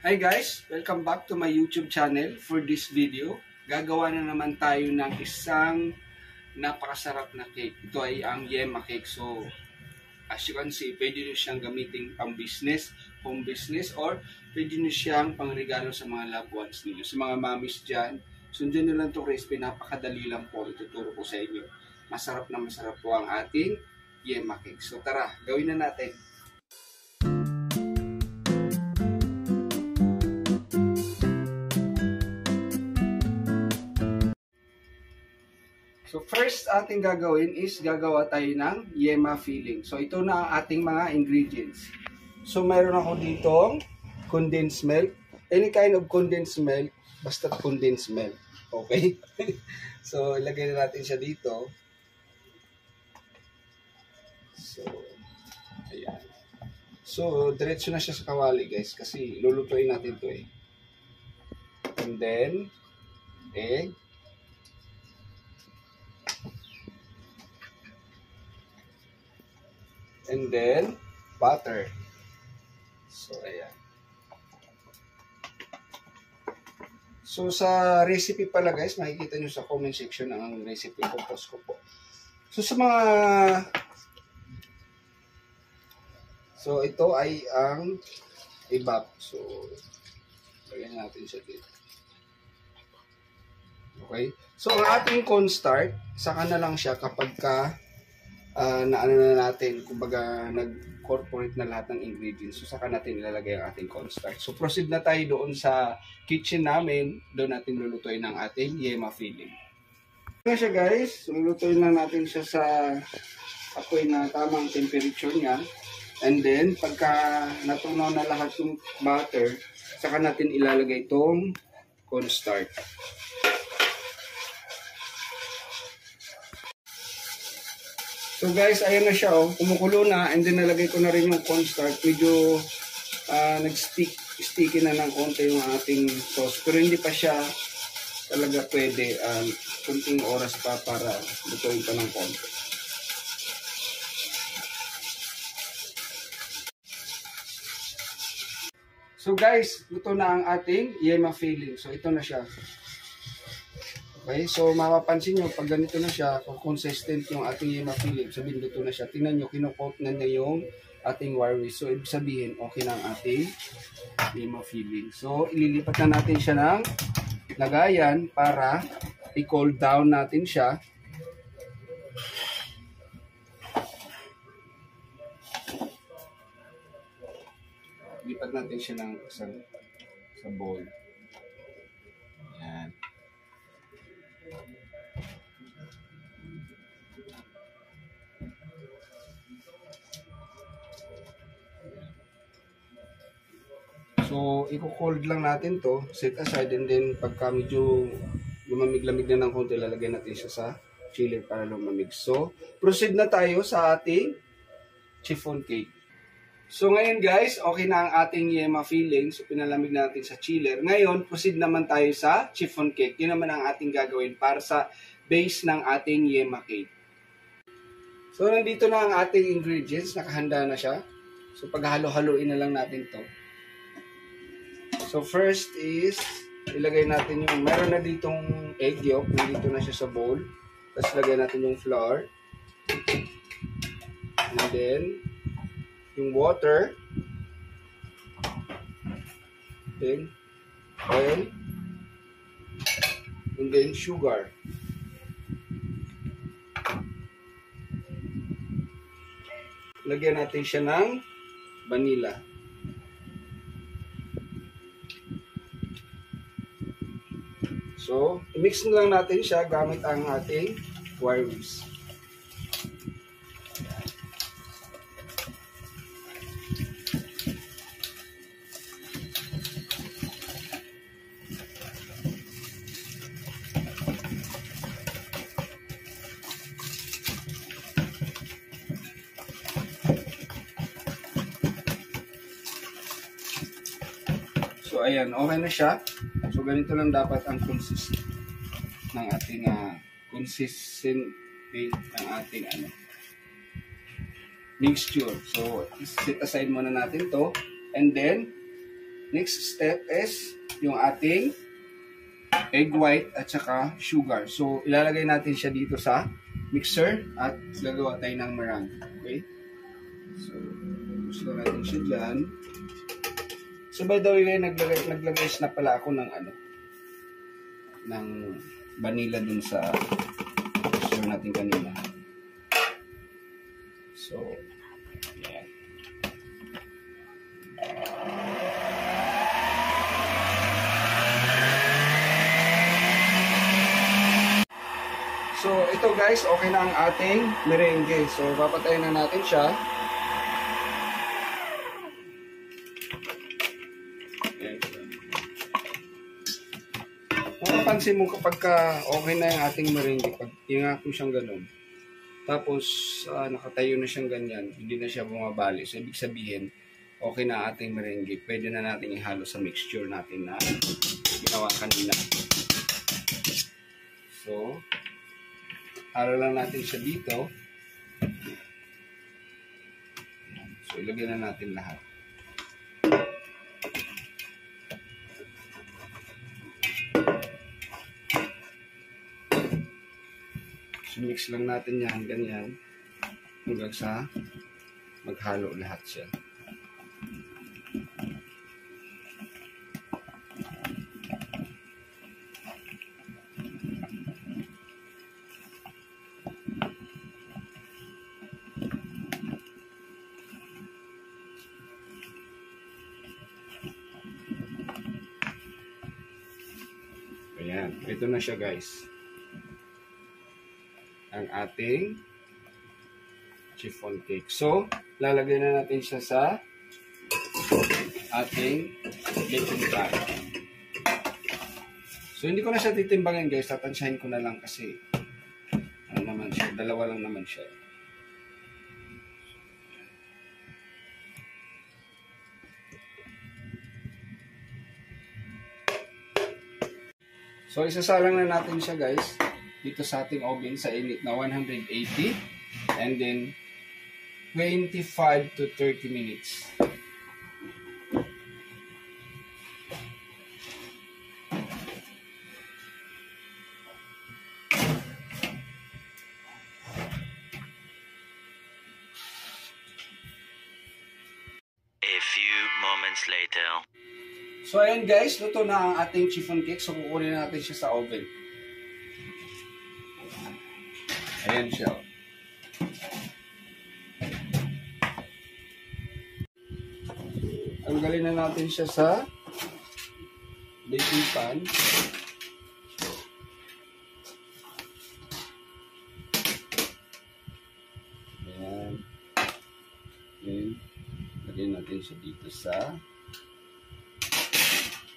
Hi guys! Welcome back to my YouTube channel. For this video, gagawa na naman tayo ng isang napakasarap na cake. Ito ay ang yema cake. So, as you can see, pwede nyo siyang gamitin pang business, home business, or pwede nyo siyang pangregalo sa mga loved ones ninyo. Sa mga mommies dyan, sundan nyo lang itong recipe. Napakadali lang po. Ituturo ko sa inyo. Masarap na masarap po ang ating yema cake. So tara, gawin na natin. So first ating gagawin is gagawa tayo ng yema filling. So ito na ang ating mga ingredients. So mayroon ako ditong condensed milk. Any kind of condensed milk, basta condensed milk. Okay? So ilagay na natin siya dito. So ayan. So diretso na siya sa kawali guys kasi lulutuin natin to eh. And then egg. And then, butter. So, ayan. So, sa recipe pala guys, makikita nyo sa comment section ang recipe ko, post ko po. So, sa mga... So, ito ay ang ibap. So, lagyan natin siya dito. Okay? So, ang ating cornstarch, saka na lang siya kapag ka na ano na natin, kumbaga nag-corporate na lahat ng ingredients. So saka natin ilalagay ang ating cornstarch. So proceed na tayo doon sa kitchen namin. Doon natin lulutuin ang ating yema filling. Ito siya guys. Lulutuin lang natin siya sa apoy na tamang temperature niya. And then pagka natunaw na lahat yung butter, saka natin ilalagay itong cornstarch. So guys, ayan na siya oh. Kumukulo na and then nalagay ko na rin yung cornstarch. Medyo nag-sticky na ng konti yung ating sauce. Pero hindi pa siya talaga pwede. Kunting oras pa para lutuin pa ng konti. So guys, luto na ang ating yema filling. So ito na siya. Okay, so mapapansin nyo, pag ganito na siya, kung consistent yung ating yema filling, sabihin dito na siya, tingnan nyo, kinukot na niya yung ating wire whisk. So, ibig sabihin, okay na ang ating yema filling. So, ililipat na natin siya ng lagayan para i-cool down natin siya. Lipat natin siya ng sa bowl. Ayan. So, i-cold lang natin to, set aside, and then pagka medyo lumamig-lamig na ng konti, lalagay natin siya sa chiller para lumamig. So, proceed na tayo sa ating chiffon cake. So, ngayon guys, okay na ang ating yema filling. So, pinalamig natin sa chiller. Ngayon, proceed naman tayo sa chiffon cake. Yun naman ang ating gagawin para sa base ng ating yema cake. So, nandito na ang ating ingredients. Nakahanda na siya. So, paghalo-haluin na lang natin to. So, first is, ilagay natin yung, meron na ditong egg yolk. Nandito na siya sa bowl. Tapos, lagay natin yung flour. And then, yung water. Then, oil. And then, sugar. Lagyan natin siya ng vanilla. So, i-mix na lang natin siya gamit ang ating wire whisk. So, ayan, okay na siya. So, ganito lang dapat ang consistent ng ating mixture. So, set aside muna natin to. And then, next step is yung ating egg white at saka sugar. So, ilalagay natin siya dito sa mixer at gagawa tayo ng meringue. Okay? So, gusto natin siya dyan. So, by the way, naglagay na pala ako ng ng vanilla dun sa mixer natin kanina. So, yan. So, ito guys, okay na ang ating merengue. So, papatayin na natin siya. Mapapansin mo kapag okay na yung ating merengue, pag inga ko siyang ganun. Tapos, nakatayo na siyang ganyan, hindi na siya bumabali. So, ibig sabihin, okay na ang ating merengue. Pwede na natin ihalo sa mixture natin na ginawa kanina. So, halo lang natin siya dito. So, ilagay na natin lahat. So, mix lang natin yan, ganyan. Hanggang sa maghalo lahat siya. Ayan, ito na siya guys. Ang ating chiffon cake. So, lalagay na natin siya sa ating baking pan. So, hindi ko na siya titimbangin guys. Tatansyahin ko na lang kasi ano naman siya, dalawa lang naman siya. So, isasalang na natin siya guys dito sa ating oven sa init na 180 and then 25 to 30 minutes. A few moments later. So, ayan guys, luto na ang ating chiffon cake. So, kukunin natin siya sa oven. Ayan siya. Tanggalin na natin siya sa baking pan. Ayan. Ayan. Lagyan natin siya dito sa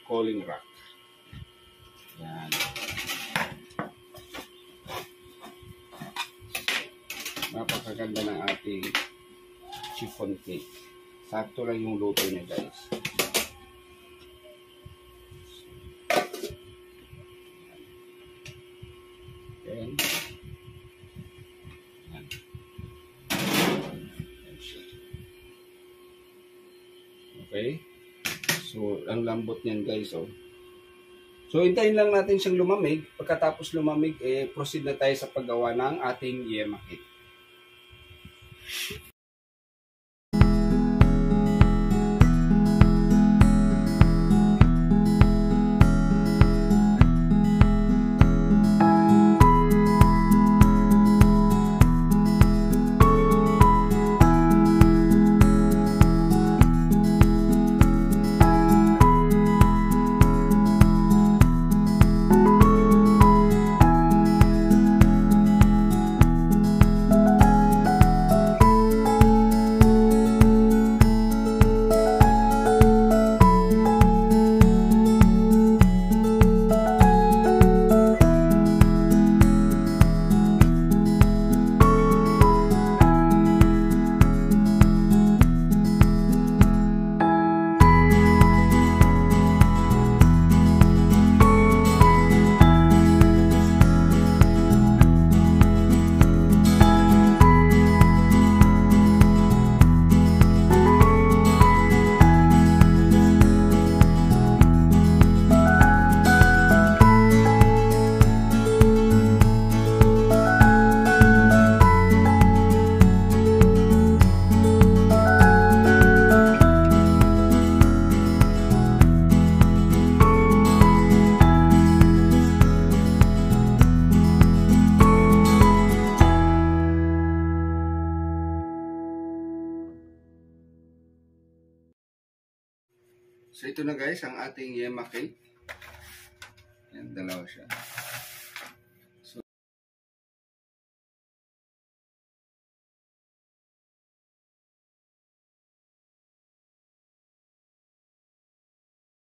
cooling rack. Yan. Napakaganda ng ating chiffon cake. Sakto lang yung luto niya guys. Yan. Yan. Okay. So, ang lambot niyan guys, oh. So, hintayin lang natin siyang lumamig. Pagkatapos lumamig, proceed na tayo sa paggawa ng ating yema cake. ito na guys ang ating yema cake. Yan, dalawa siya.